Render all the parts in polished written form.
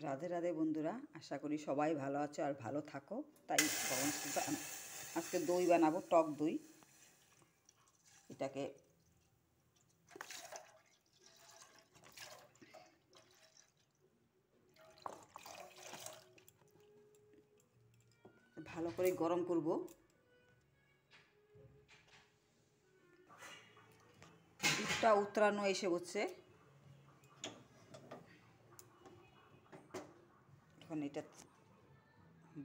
রাধে রাধে বন্ধুরা, আশা করি সবাই ভালো আছো আর ভালো থাকো। তাই আজকে দই বানাবো, টক দই। এটাকে ভালো করে গরম করব। দুধটা উতরানো এসে হচ্ছে, এখন এটা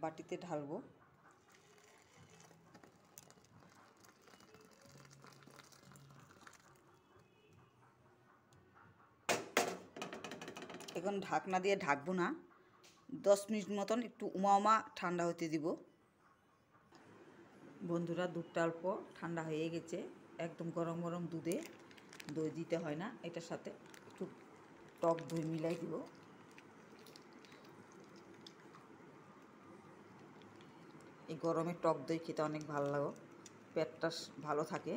বাটিতে ঢালবো। এখন ঢাকনা দিয়ে ঢাকবো না, 10 মিনিট মতন একটু উমা ঠান্ডা হতে দিব। বন্ধুরা, দুধটা অল্প ঠান্ডা হয়ে গেছে। একদম গরম গরম দুধে দই দিতে হয় না, এটার সাথে একটু টক দই মিলাই দিব। এই গরমে টক দই খেতে অনেক ভালো লাগে, পেটটা ভালো থাকে।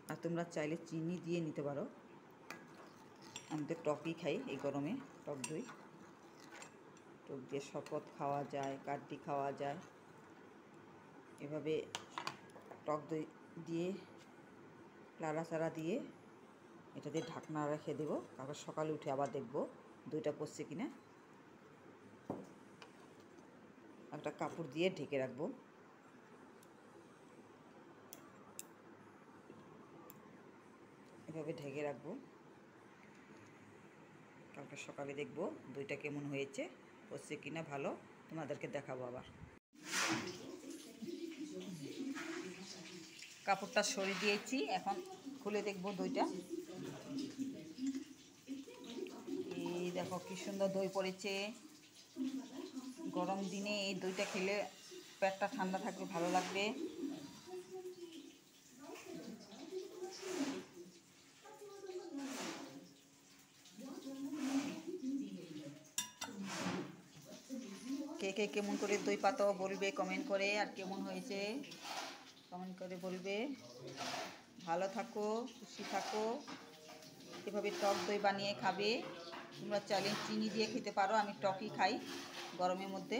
আর তোমরা চাইলে চিনি দিয়ে নিতে পারো। আমি তো টকই খাই এই গরমে, টক দই। টক দিয়ে শরবত খাওয়া যায়, কাঠি খাওয়া যায়। এভাবে টক দই দিয়ে লাড়াচাড়া দিয়ে এটা দিয়ে ঢাকনা রেখে দেবো। তারপর সকালে উঠে আবার দেখবো দইটা পড়ছে কিনা। একটা কাপড় দিয়ে ঢেকে রাখবো। এভাবে ঢেকে রাখবো, কালকে সকালে দেখবো দইটা কেমন হয়েছে, হচ্ছে কিনা ভালো, তোমাদেরকে দেখাবো। আবার কাপড়টা সরিয়ে দিয়েছি, এখন খুলে দেখবো দইটা। এই দেখো কি সুন্দর দই পড়েছে। গরম দিনে এই দইটা খেলে পেটটা ঠান্ডা থাকবে, ভালো লাগবে। কে কে কেমন করে দই পাতো বলবে কমেন্ট করে, আর কেমন হয়েছে কমেন্ট করে বলবে। ভালো থাকো, খুশি থাকো। এভাবে টক দই বানিয়ে খাবে। তোমরা চাইলে চিনি দিয়ে খেতে পারো, আমি টকই খাই গরমের মধ্যে।